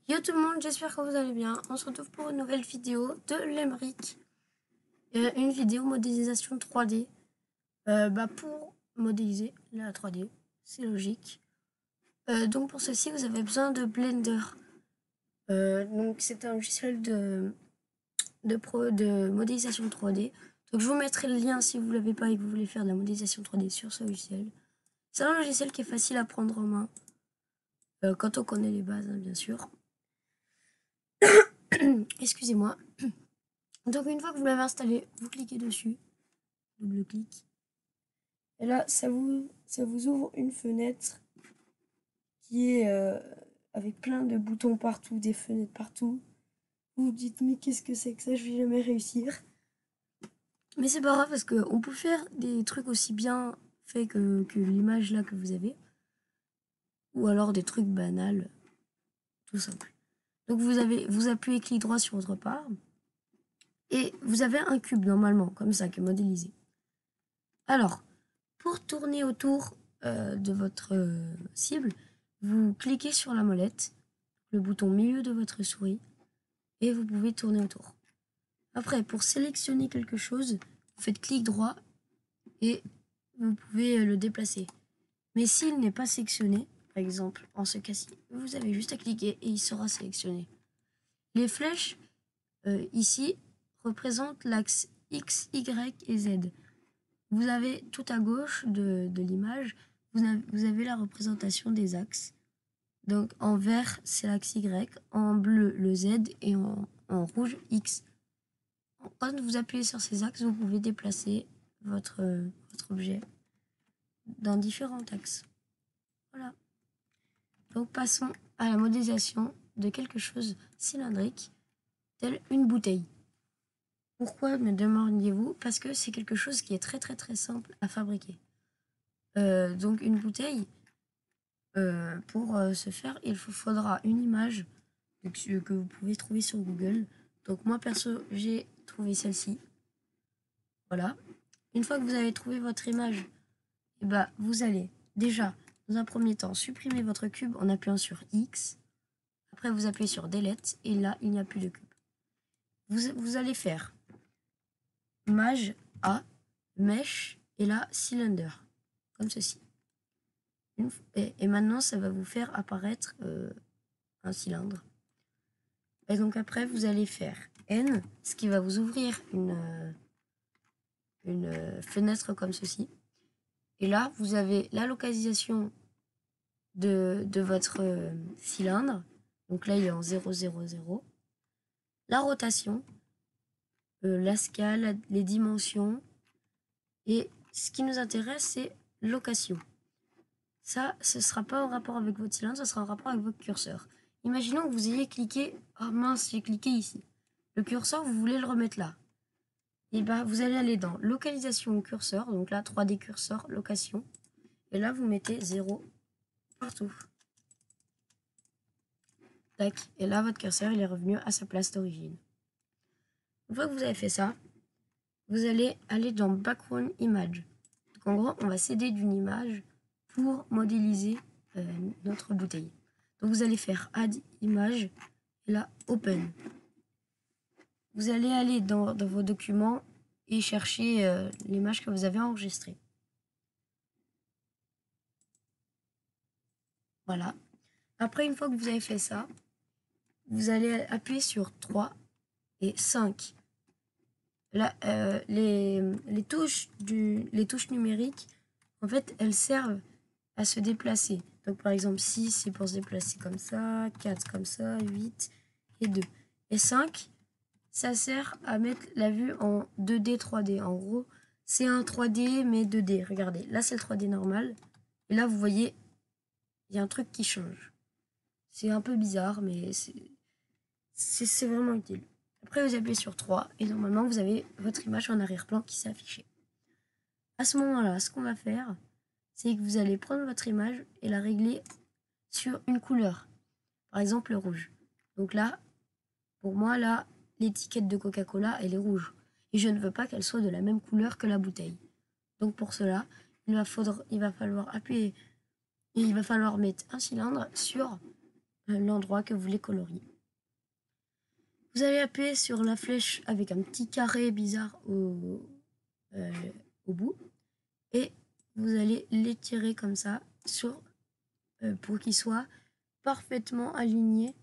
Yo tout le monde, j'espère que vous allez bien. On se retrouve pour une nouvelle vidéo de Lemric. Une vidéo modélisation 3D. Pour modéliser la 3D, c'est logique. Donc pour ceci, vous avez besoin de Blender. Donc c'est un logiciel de modélisation 3D. Donc je vous mettrai le lien si vous ne l'avez pas et que vous voulez faire de la modélisation 3D sur ce logiciel. C'est un logiciel qui est facile à prendre en main. Quand on connaît les bases, hein, bien sûr. Excusez-moi. Donc une fois que vous l'avez installé, vous cliquez dessus, double-clic, et là ça vous ouvre une fenêtre qui est avec plein de boutons partout, des fenêtres partout. Vous vous dites mais qu'est-ce que c'est que ça, je vais jamais réussir. Mais c'est pas grave parce qu'on peut faire des trucs aussi bien faits que l'image là que vous avez, ou alors des trucs banals, tout simple. Donc vous appuyez clic droit sur votre part. Et vous avez un cube normalement, comme ça, qui est modélisé. Alors, pour tourner autour de votre cible, vous cliquez sur la molette, le bouton milieu de votre souris, et vous pouvez tourner autour. Après, pour sélectionner quelque chose, vous faites clic droit et vous pouvez le déplacer. Mais s'il n'est pas sélectionné, par exemple, en ce cas-ci, vous avez juste à cliquer et il sera sélectionné. Les flèches, ici, représentent l'axe X, Y et Z. Vous avez tout à gauche de l'image, vous avez la représentation des axes. Donc en vert, c'est l'axe Y, en bleu, le Z et en rouge, X. Quand vous appuyez sur ces axes, vous pouvez déplacer votre objet dans différents axes. Voilà. Donc passons à la modélisation de quelque chose cylindrique, tel une bouteille. Pourquoi, me demandiez-vous? Parce que c'est quelque chose qui est très simple à fabriquer. Donc une bouteille, pour ce faire, il faudra une image que vous pouvez trouver sur Google. Donc moi perso, j'ai trouvé celle-ci. Voilà. Une fois que vous avez trouvé votre image, vous allez déjà, dans un premier temps, supprimer votre cube en appuyant sur X. Après, vous appuyez sur Delete et là, il n'y a plus de cube. Vous allez faire Maj A, Mesh et là, Cylinder, comme ceci. Et maintenant, ça va vous faire apparaître un cylindre. Et donc après, vous allez faire N, ce qui va vous ouvrir une fenêtre comme ceci. Et là, vous avez la localisation de votre cylindre. Donc là, il est en 0, 0, 0. La rotation, la scale, les dimensions. Et ce qui nous intéresse, c'est location. Ça, ce ne sera pas en rapport avec votre cylindre, ce sera en rapport avec votre curseur. Imaginons que vous ayez cliqué... Oh mince, j'ai cliqué ici. Le curseur, vous voulez le remettre là. Et vous allez aller dans localisation curseur, donc là 3D curseur, location. Et là, vous mettez 0 partout. Tac. Et là, votre curseur, il est revenu à sa place d'origine. Une fois que vous avez fait ça, vous allez aller dans Background Image. Donc en gros, on va s'aider d'une image pour modéliser notre bouteille. Donc vous allez faire Add Image et là Open. Vous allez aller dans vos documents et chercher l'image que vous avez enregistrée. Voilà. Après, une fois que vous avez fait ça, vous allez appuyer sur 3 et 5. Là, les touches numériques, en fait, elles servent à se déplacer. Donc par exemple 6, c'est pour se déplacer comme ça, 4 comme ça, 8 et 2. Et 5, ça sert à mettre la vue en 2D, 3D. En gros, c'est un 3D mais 2D. Regardez, là c'est le 3D normal. Et là, vous voyez, il y a un truc qui change. C'est un peu bizarre, mais c'est vraiment utile. Après, vous appuyez sur 3 et normalement, vous avez votre image en arrière-plan qui s'est affichée. À ce moment-là, ce qu'on va faire, c'est que vous allez prendre votre image et la régler sur une couleur. Par exemple, le rouge. Donc là, pour moi, là, l'étiquette de Coca-Cola, elle est rouge. Et je ne veux pas qu'elle soit de la même couleur que la bouteille. Donc pour cela, il va falloir appuyer et il va falloir mettre un cylindre sur l'endroit que vous voulez colorier. Vous allez appuyer sur la flèche avec un petit carré bizarre au bout et vous allez l'étirer comme ça pour qu'il soit parfaitement aligné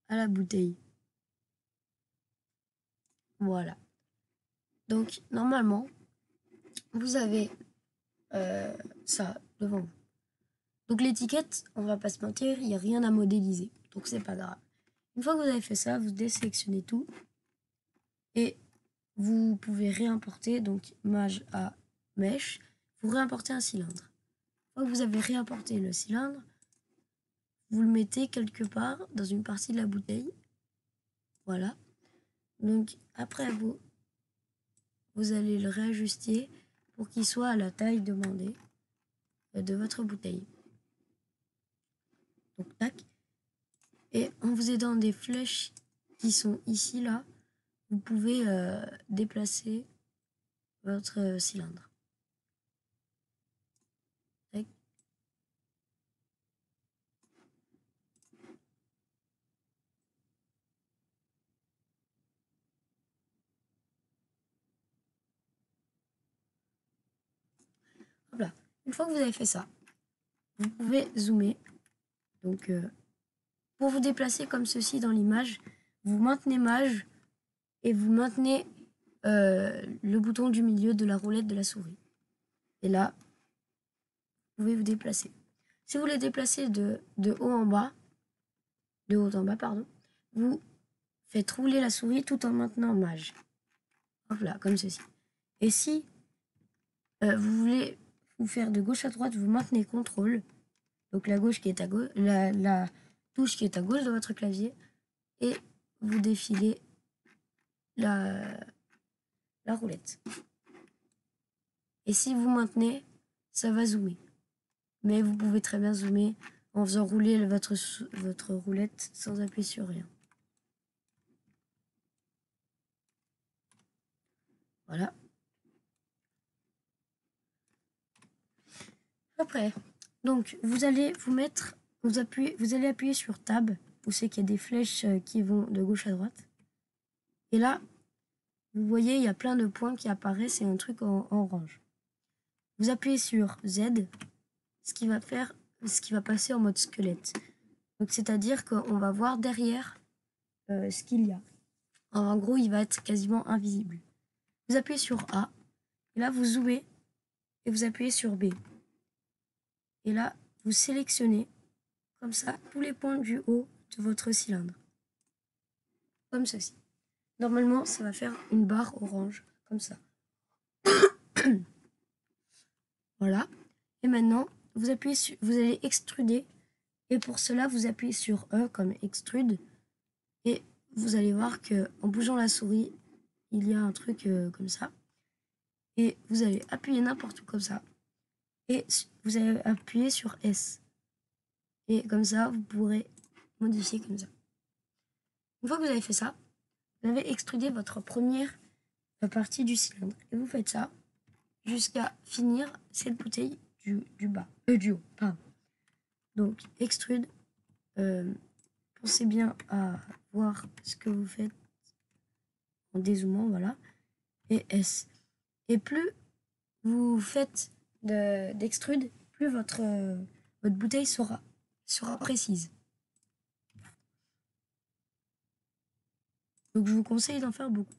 à la bouteille. Voilà. Donc normalement, vous avez ça devant vous. Donc l'étiquette, on va pas se mentir, il n'y a rien à modéliser. Donc c'est pas grave. Une fois que vous avez fait ça, vous désélectionnez tout. Et vous pouvez réimporter, donc Mage à Mèche. Vous réimportez un cylindre. Une fois que vous avez réimporté le cylindre, vous le mettez quelque part dans une partie de la bouteille. Voilà. Donc après, vous allez le réajuster pour qu'il soit à la taille demandée de votre bouteille. Donc tac. Et en vous aidant des flèches qui sont ici, là, vous pouvez déplacer votre cylindre. Tac. Hop là. Une fois que vous avez fait ça, vous pouvez zoomer. Donc, pour vous déplacer comme ceci dans l'image, vous maintenez Mage et vous maintenez le bouton du milieu de la roulette de la souris. Et là, vous pouvez vous déplacer. Si vous voulez déplacer de haut en bas, pardon, vous faites rouler la souris tout en maintenant Mage. Hop là, comme ceci. Et si vous voulez vous faire de gauche à droite, vous maintenez CTRL, donc la gauche qui est à gauche, la touche qui est à gauche de votre clavier, et vous défilez la roulette. Et si vous maintenez, ça va zoomer. Mais vous pouvez très bien zoomer en faisant rouler votre roulette sans appuyer sur rien. Voilà. Après, donc vous allez appuyer sur Tab. Vous savez qu'il y a des flèches qui vont de gauche à droite. Et là, vous voyez, il y a plein de points qui apparaissent et un truc en orange. Vous appuyez sur Z, ce qui va passer en mode squelette. Donc c'est-à-dire qu'on va voir derrière ce qu'il y a. En gros, il va être quasiment invisible. Vous appuyez sur A, et là vous zoomez, et vous appuyez sur B. Et là, vous sélectionnez, comme ça, tous les points du haut de votre cylindre. Comme ceci. Normalement, ça va faire une barre orange, comme ça. Voilà. Et maintenant, vous allez extruder. Et pour cela, vous appuyez sur E comme extrude. Et vous allez voir que en bougeant la souris, il y a un truc comme ça. Et vous allez appuyer n'importe où comme ça. Et vous allez appuyer sur S. Et comme ça, vous pourrez modifier comme ça. Une fois que vous avez fait ça, vous avez extrudé votre première partie du cylindre. Et vous faites ça jusqu'à finir cette bouteille du haut. Pardon. Donc, extrude. Pensez bien à voir ce que vous faites en dézoomant, voilà. Et S. Et plus vous faites d'extrude, plus votre bouteille sera précise. Donc je vous conseille d'en faire beaucoup.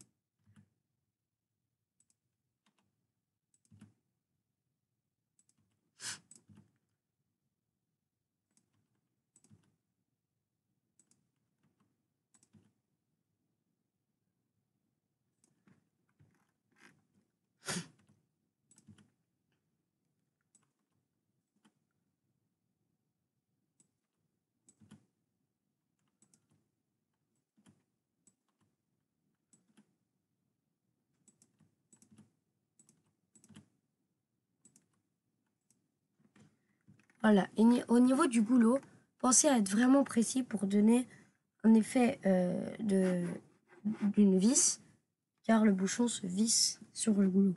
Voilà, et au niveau du goulot, pensez à être vraiment précis pour donner un effet d'une vis, car le bouchon se visse sur le goulot.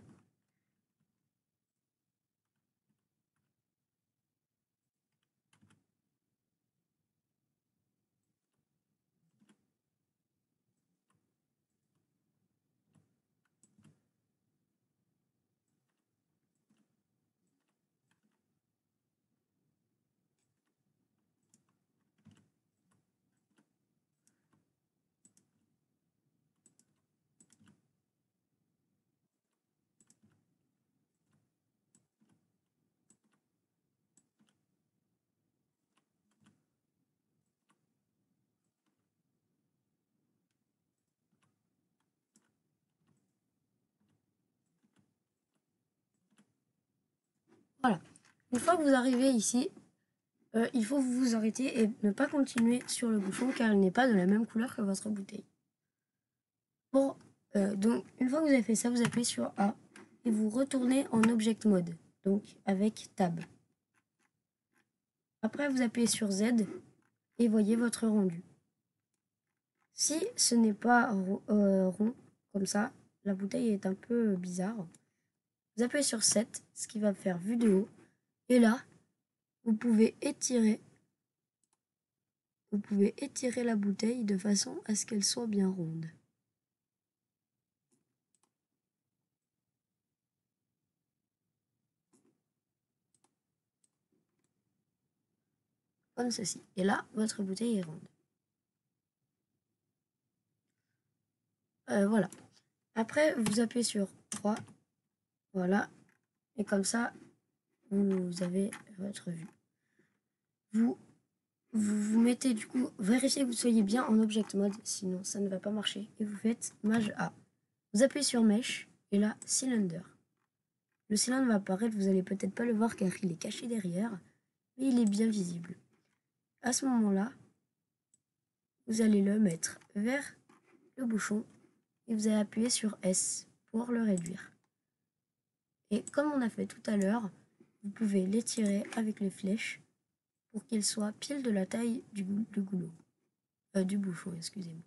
Une fois que vous arrivez ici, il faut vous arrêter et ne pas continuer sur le bouchon car il n'est pas de la même couleur que votre bouteille. Bon, donc une fois que vous avez fait ça, vous appuyez sur A et vous retournez en Object Mode, donc avec Tab. Après, vous appuyez sur Z et voyez votre rendu. Si ce n'est pas rond comme ça, la bouteille est un peu bizarre. Vous appuyez sur 7, ce qui va faire vue de haut. Et là, vous pouvez étirer la bouteille de façon à ce qu'elle soit bien ronde. Comme ceci. Et là, votre bouteille est ronde. Voilà. Après, vous appuyez sur 3. Voilà. Et comme ça, vous avez votre vue. Vous mettez du coup, vérifiez que vous soyez bien en Object Mode, sinon ça ne va pas marcher. Et vous faites Maj A. Vous appuyez sur Mesh et là, Cylinder. Le cylindre va apparaître, vous allez peut-être pas le voir car il est caché derrière, mais il est bien visible. À ce moment-là, vous allez le mettre vers le bouchon et vous allez appuyer sur S pour le réduire. Et comme on a fait tout à l'heure, vous pouvez l'étirer avec les flèches pour qu'il soit pile de la taille du goulot. Du bouchon, excusez-moi.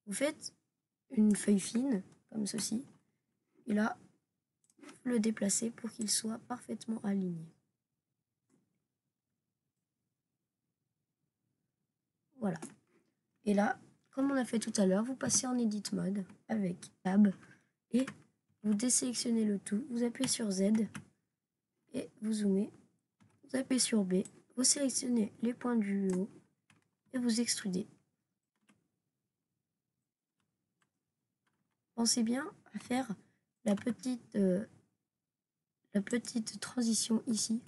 Vous faites une feuille fine, comme ceci, et là, vous le déplacez pour qu'il soit parfaitement aligné. Voilà. Et là, comme on a fait tout à l'heure, vous passez en Edit Mode avec Tab et vous désélectionnez le tout, vous appuyez sur Z et vous zoomez, vous appuyez sur B, vous sélectionnez les points du haut et vous extrudez. Pensez bien à faire la petite transition ici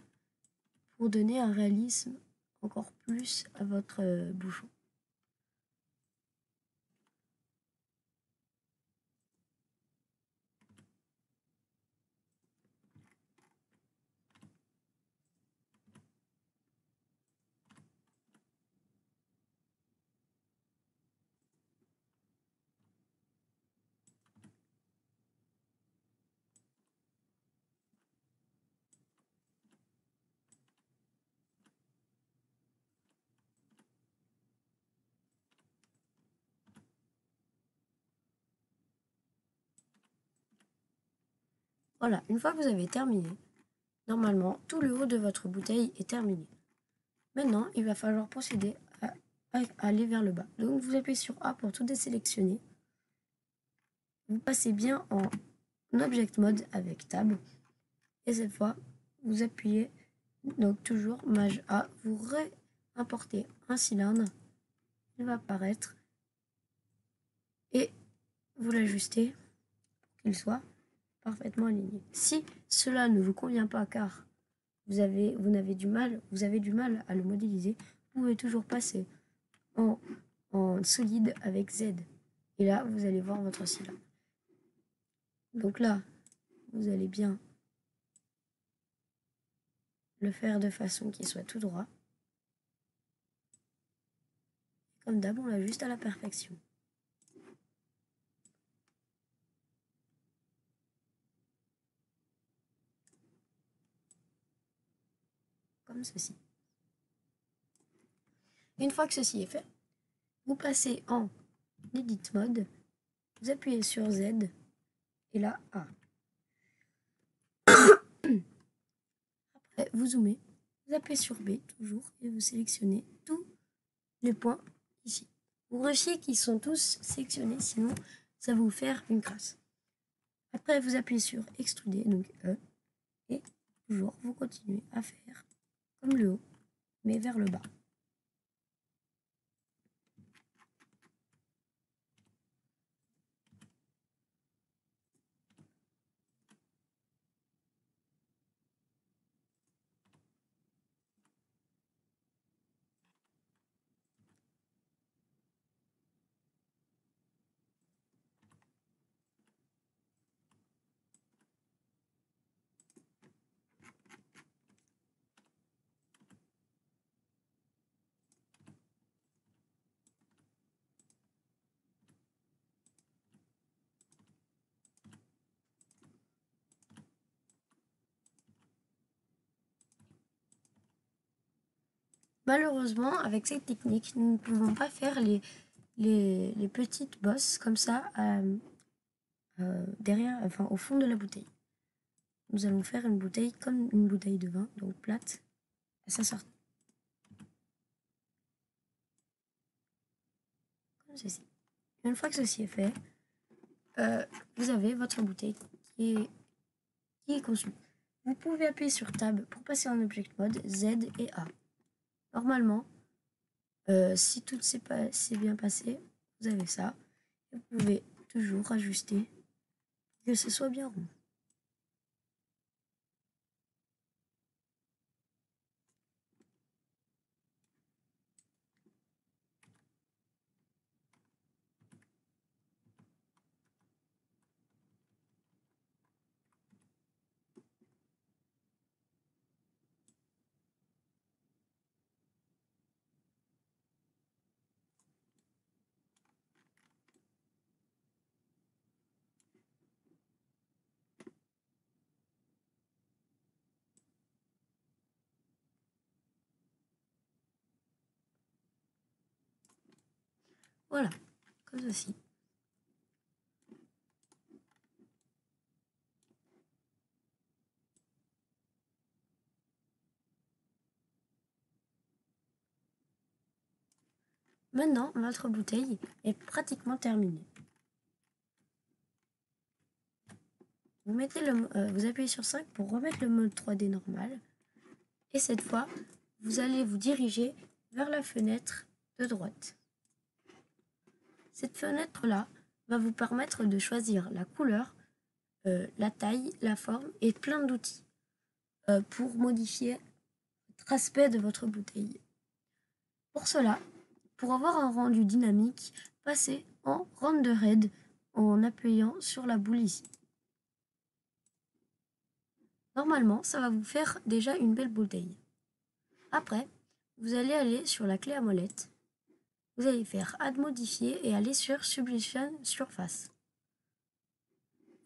pour donner un réalisme encore plus à votre bouchon. Voilà, une fois que vous avez terminé, normalement, tout le haut de votre bouteille est terminé. Maintenant, il va falloir procéder à aller vers le bas. Donc, vous appuyez sur A pour tout désélectionner. Vous passez bien en Object Mode avec Tab. Et cette fois, vous appuyez, donc toujours Maj A, vous réimportez un cylindre. Il va apparaître. Et vous l'ajustez pour qu'il soit parfaitement aligné. Si cela ne vous convient pas car vous avez du mal à le modéliser, vous pouvez toujours passer en solide avec Z. Et là, vous allez voir votre cylindre. Donc là, vous allez bien le faire de façon qu'il soit tout droit. Comme d'hab, on l'ajuste à la perfection. Comme ceci. Une fois que ceci est fait, vous passez en Edit Mode, vous appuyez sur Z et là A. Après, vous zoomez, vous appuyez sur B toujours et vous sélectionnez tous les points ici. Vous vérifiez qu'ils sont tous sélectionnés, sinon ça va vous faire une crasse. Après, vous appuyez sur Extruder, donc E, et toujours vous continuez à faire comme le haut, mais vers le bas. Malheureusement, avec cette technique, nous ne pouvons pas faire les petites bosses comme ça derrière, enfin au fond de la bouteille. Nous allons faire une bouteille comme une bouteille de vin, donc plate, à sa sortie. Comme ceci. Une fois que ceci est fait, vous avez votre bouteille qui est conçue. Vous pouvez appuyer sur Tab pour passer en Object Mode, Z et A. Normalement, si tout s'est bien passé, vous avez ça. Vous pouvez toujours ajuster pour que ce soit bien rond. Voilà, comme ceci. Maintenant, votre bouteille est pratiquement terminée. Vous appuyez sur 5 pour remettre le mode 3D normal. Et cette fois, vous allez vous diriger vers la fenêtre de droite. Cette fenêtre-là va vous permettre de choisir la couleur, la taille, la forme et plein d'outils pour modifier l'aspect de votre bouteille. Pour cela, pour avoir un rendu dynamique, passez en rendered en appuyant sur la boule ici. Normalement, ça va vous faire déjà une belle bouteille. Après, vous allez aller sur la clé à molette. Vous allez faire Add modifier et aller sur Sublimation Surface.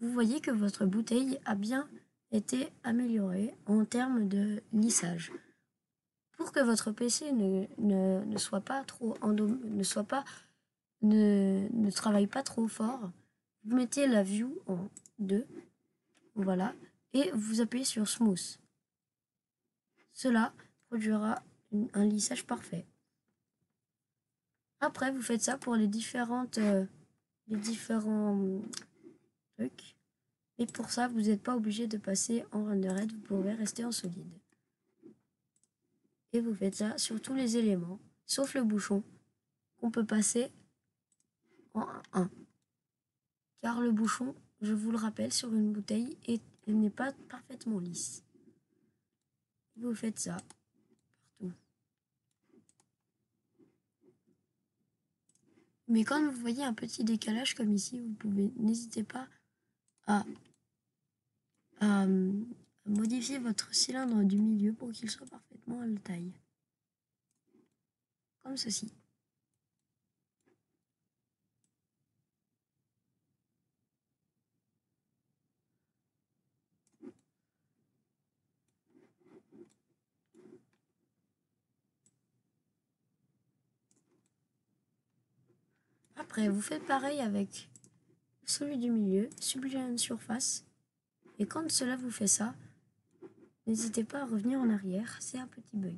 Vous voyez que votre bouteille a bien été améliorée en termes de lissage. Pour que votre PC ne soit pas trop ne travaille pas trop fort, vous mettez la view en 2, voilà, et vous appuyez sur Smooth. Cela produira un lissage parfait. Après, vous faites ça pour les différents trucs. Et pour ça, vous n'êtes pas obligé de passer en rendered, vous pouvez rester en solide. Et vous faites ça sur tous les éléments, sauf le bouchon, qu'on peut passer en 1. Car le bouchon, je vous le rappelle, sur une bouteille, n'est pas parfaitement lisse. Vous faites ça partout. Mais quand vous voyez un petit décalage comme ici, n'hésitez pas à modifier votre cylindre du milieu pour qu'il soit parfaitement à la taille. Comme ceci. Après, vous faites pareil avec celui du milieu, Sublimation Surface. Et quand cela vous fait ça, n'hésitez pas à revenir en arrière, c'est un petit bug.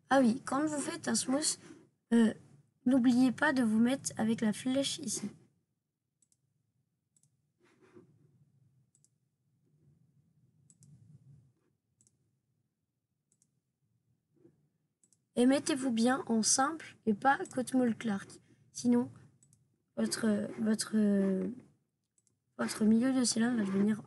Ah oui, quand vous faites un smooth, n'oubliez pas de vous mettre avec la flèche ici. Et mettez-vous bien en simple et pas Cotmol Clark. Sinon, votre milieu de cylindre va devenir rond.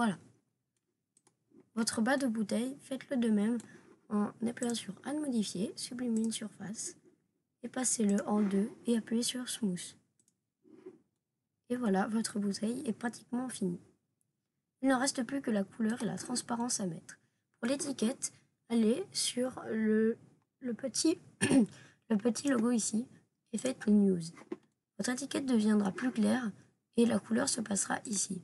Voilà. Votre bas de bouteille, faites-le de même en appuyant sur Add modifier, sublimer une surface et passez-le en 2 et appuyez sur Smooth. Et voilà, votre bouteille est pratiquement finie. Il ne reste plus que la couleur et la transparence à mettre. Pour l'étiquette, allez sur le petit, le petit logo ici et faites les news. Votre étiquette deviendra plus claire et la couleur se passera ici.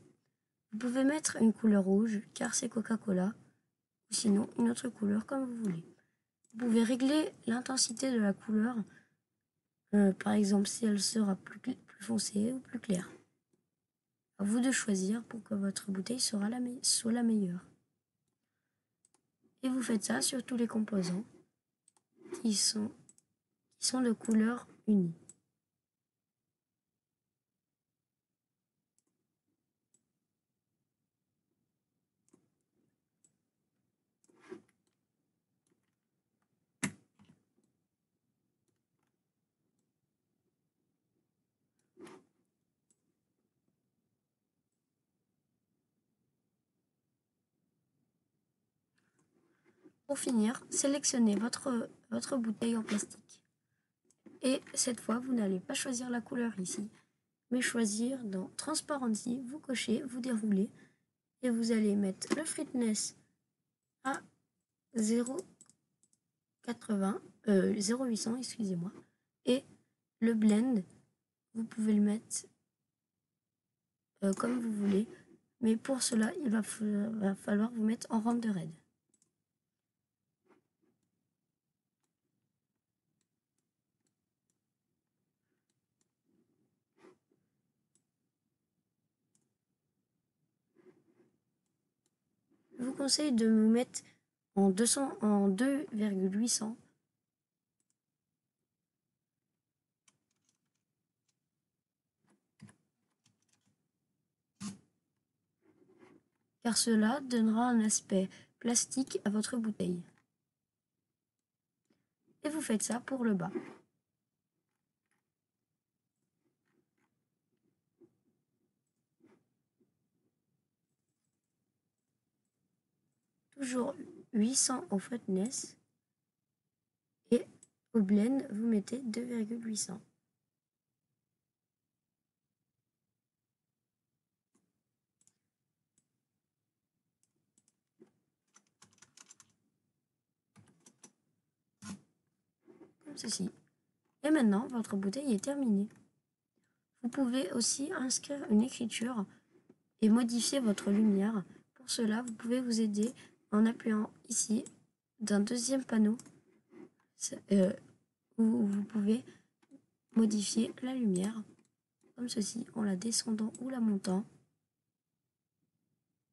Vous pouvez mettre une couleur rouge car c'est Coca-Cola ou sinon une autre couleur comme vous voulez. Vous pouvez régler l'intensité de la couleur, par exemple si elle sera plus foncée ou plus claire. À vous de choisir pour que votre bouteille soit la meilleure. Et vous faites ça sur tous les composants qui sont de couleur unie. Pour finir, sélectionnez votre bouteille en plastique. Et cette fois, vous n'allez pas choisir la couleur ici, mais choisir dans Transparency, vous cochez, vous déroulez, et vous allez mettre le Fruitness à 0,800, excusez-moi, et le Blend, vous pouvez le mettre comme vous voulez, mais pour cela, il va falloir vous mettre en rente de raid. Je vous conseille de me mettre en 2,800. Car cela donnera un aspect plastique à votre bouteille. Et vous faites ça pour le bas. Toujours 800 au Fruitness. Et au Blend, vous mettez 2,800. Comme ceci. Et maintenant, votre bouteille est terminée. Vous pouvez aussi inscrire une écriture et modifier votre lumière. Pour cela, vous pouvez vous aider en appuyant ici d'un deuxième panneau où vous pouvez modifier la lumière comme ceci en la descendant ou la montant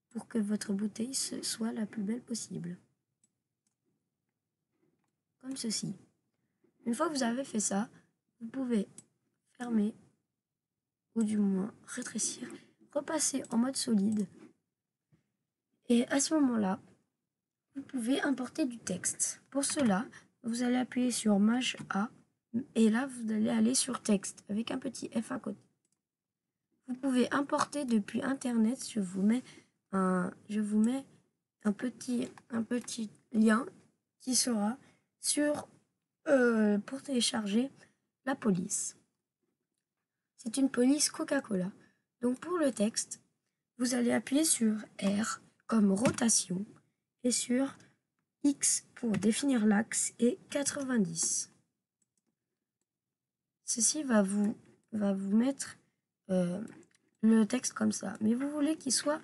pour que votre bouteille soit la plus belle possible. Comme ceci. Une fois que vous avez fait ça, vous pouvez fermer ou du moins rétrécir, repasser en mode solide et à ce moment-là, vous pouvez importer du texte. Pour cela, vous allez appuyer sur Maj A et là, vous allez aller sur Texte avec un petit F à côté. Vous pouvez importer depuis Internet. Je vous mets un petit lien qui sera pour télécharger la police. C'est une police Coca-Cola. Donc pour le texte, vous allez appuyer sur R comme rotation et sur X pour définir l'axe et 90. Ceci va vous mettre le texte comme ça. Mais vous voulez qu'il soit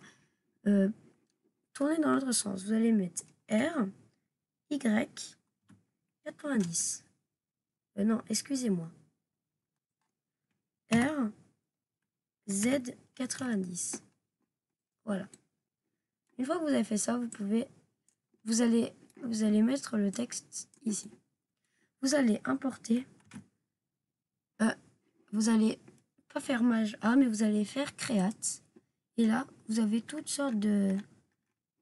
tourné dans l'autre sens. Vous allez mettre R, Y, 90. Non, excusez-moi. R, Z, 90. Voilà. Une fois que vous avez fait ça, vous allez mettre le texte ici. Vous allez importer. Vous allez pas faire Maj A, mais vous allez faire Create. Et là, vous avez toutes sortes de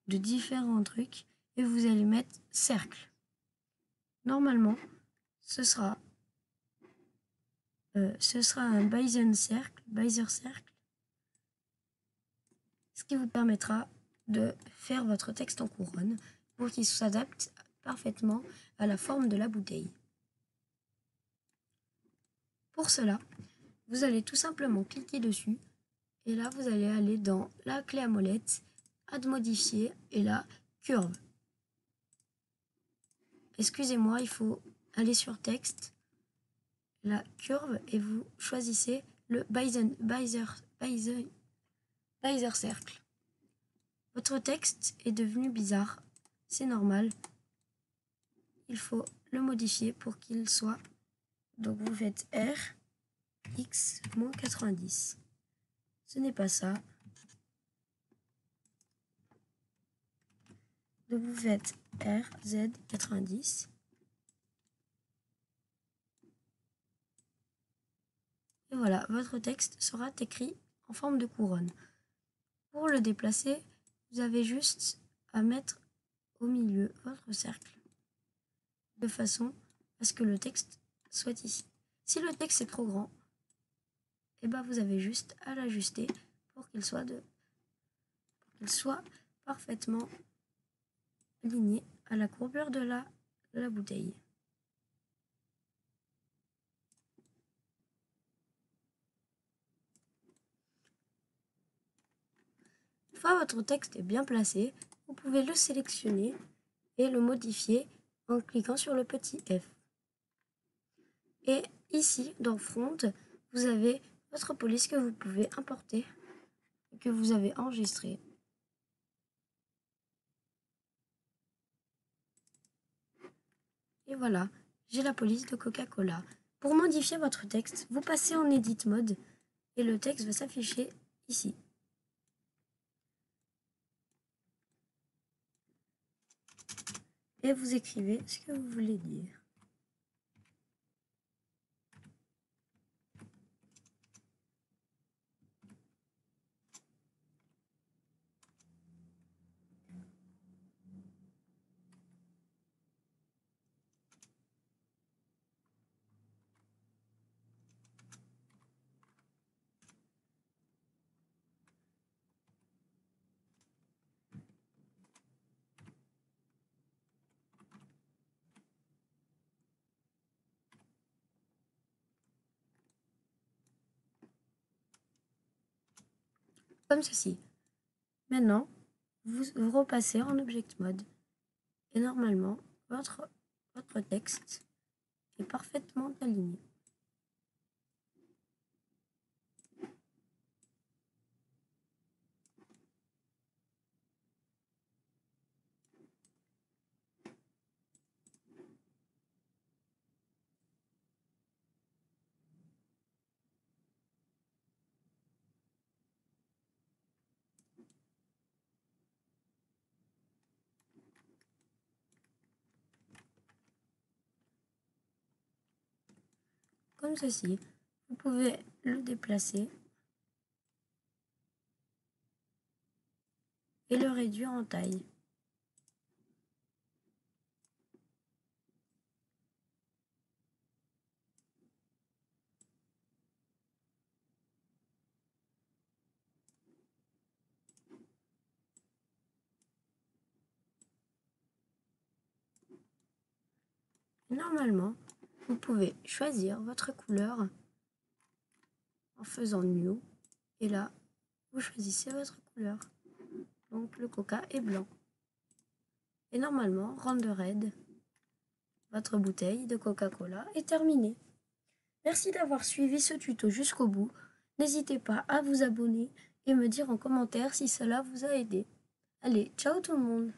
différents trucs. Et vous allez mettre cercle. Normalement, ce sera un Bezier cercle, ce qui vous permettra de faire votre texte en couronne pour qu'il s'adapte parfaitement à la forme de la bouteille. Pour cela, vous allez tout simplement cliquer dessus et là vous allez aller dans la clé à molette, add modifier et là curve. Excusez-moi, il faut aller sur texte, la curve et vous choisissez le Bezier Circle. Votre texte est devenu bizarre, c'est normal. Il faut le modifier pour qu'il soit. Donc vous faites R, X, moins 90. Ce n'est pas ça. Donc vous faites R, Z, 90. Et voilà, votre texte sera écrit en forme de couronne. Pour le déplacer, vous avez juste à mettre au milieu votre cercle, de façon à ce que le texte soit ici. Si le texte est trop grand, et ben vous avez juste à l'ajuster pour qu'il soit parfaitement aligné à la courbure de la bouteille. Une fois votre texte est bien placé, vous pouvez le sélectionner et le modifier en cliquant sur le petit F. Et ici, dans Front, vous avez votre police que vous pouvez importer et que vous avez enregistré. Et voilà, j'ai la police de Coca-Cola. Pour modifier votre texte, vous passez en Edit Mode et le texte va s'afficher ici. Et vous écrivez ce que vous voulez dire. Comme ceci. Maintenant, vous repassez en Object Mode. Et normalement, votre texte est parfaitement aligné. Comme ceci. Vous pouvez le déplacer et le réduire en taille. Normalement, vous pouvez choisir votre couleur en faisant New. Et là, vous choisissez votre couleur. Donc le coca est blanc. Et normalement, Render Red, votre bouteille de Coca-Cola est terminée. Merci d'avoir suivi ce tuto jusqu'au bout. N'hésitez pas à vous abonner et me dire en commentaire si cela vous a aidé. Allez, ciao tout le monde!